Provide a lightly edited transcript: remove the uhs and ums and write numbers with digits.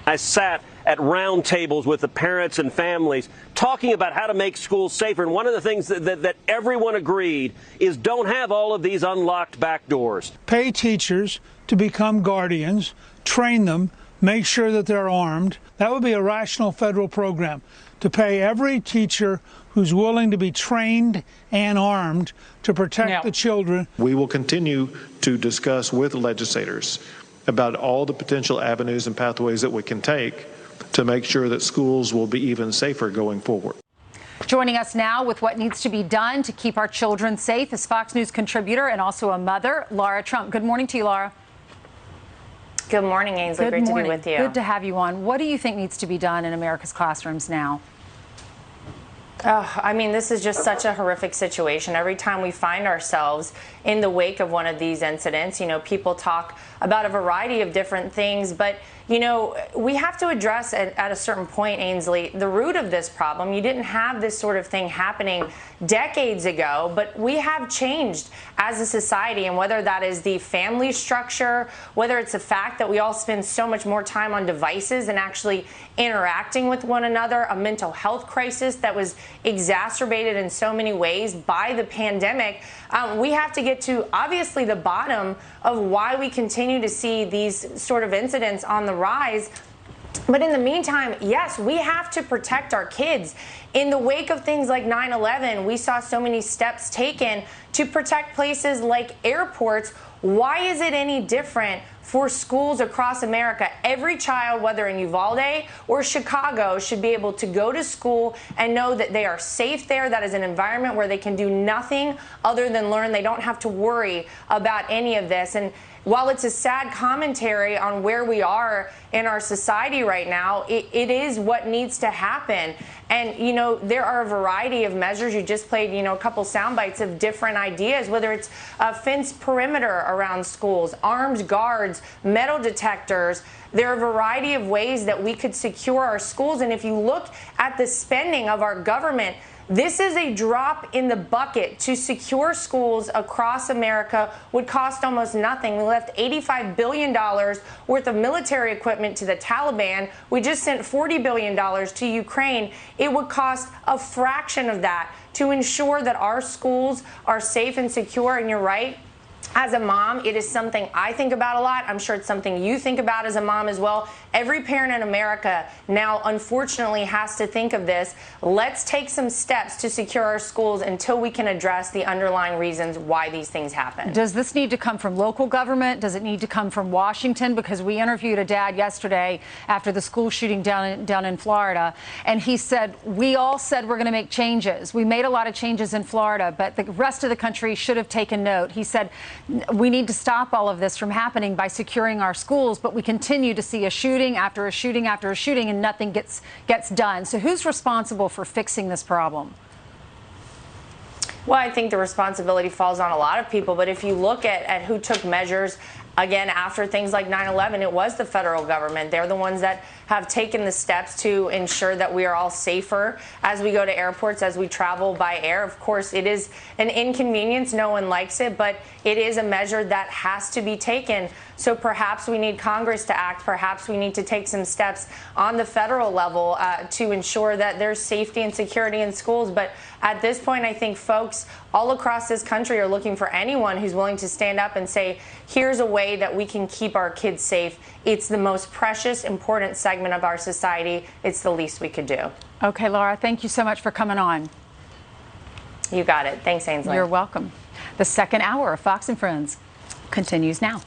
I sat at round tables with the parents and families talking about how to make schools safer. And one of the things that everyone agreed is don't have all of these unlocked back doors. Pay teachers to become guardians, train them, make sure that they're armed. That would be a rational federal program, to pay every teacher who's willing to be trained and armed to protect the children. We will continue to discuss with legislators about all the potential avenues and pathways that we can take to make sure that schools will be even safer going forward. Joining us now with what needs to be done to keep our children safe is Fox News contributor and also a mother, Lara Trump. Good morning to you, Lara. Good morning, Ainsley. Great to be with you. Good to have you on. What do you think needs to be done in America's classrooms now? I mean, this is just such a horrific situation. Every time we find ourselves in the wake of one of these incidents, you know, people talk about a variety of different things, but you know, we have to address at a certain point, Ainsley, the root of this problem. You didn't have this sort of thing happening decades ago, but we have changed as a society, and whether that is the family structure, whether it's the fact that we all spend so much more time on devices and actually interacting with one another, a mental health crisis that was exacerbated in so many ways by the pandemic, we have to get to obviously the bottom of why we continue to see these sort of incidents on the rise. But in the meantime, yes, we have to protect our kids. In the wake of things like 9/11, we saw so many steps taken to protect places like airports. Why is it any different for schools across America? Every child, whether in Uvalde or Chicago, should be able to go to school and know that they are safe there. That is an environment where they can do nothing other than learn. They don't have to worry about any of this. And while it's a sad commentary on where we are in our society right now, it is what needs to happen. And, you know, there are a variety of measures. You just played, you know, a couple sound bites of different ideas, whether it's a fenced perimeter around schools, armed guards, metal detectors. There are a variety of ways that we could secure our schools. And if you look at the spending of our government, this is a drop in the bucket. To secure schools across America would cost almost nothing. We left $85 billion worth of military equipment to the Taliban. We just sent $40 billion to Ukraine. It would cost a fraction of that to ensure that our schools are safe and secure. And you're right. As a mom, it is something I think about a lot. I'm sure it's something you think about as a mom as well. Every parent in America now, unfortunately, has to think of this. Let's take some steps to secure our schools until we can address the underlying reasons why these things happen. Does this need to come from local government? Does it need to come from Washington? Because we interviewed a dad yesterday after the school shooting down in Florida, and he said, we all said we're going to make changes. We made a lot of changes in Florida, but the rest of the country should have taken note. He said, we need to stop all of this from happening by securing our schools, but we continue to see a shooting after a shooting after a shooting, and nothing gets done. So who's responsible for fixing this problem? Well, I think the responsibility falls on a lot of people, but if you look at who took measures, again, after things like 9/11, it was the federal government. They're the ones that have taken the steps to ensure that we are all safer as we go to airports, as we travel by air. Of course, it is an inconvenience. No one likes it, but it is a measure that has to be taken. So perhaps we need Congress to act. Perhaps we need to take some steps on the federal level to ensure that there's safety and security in schools. But at this point, I think folks all across this country are looking for anyone who's willing to stand up and say, here's a way that we can keep our kids safe. It's the most precious, important segment of our society. It's the least we could do. Okay, Lara, thank you so much for coming on. You got it. Thanks, Ainsley. You're welcome. The second hour of Fox and Friends continues now.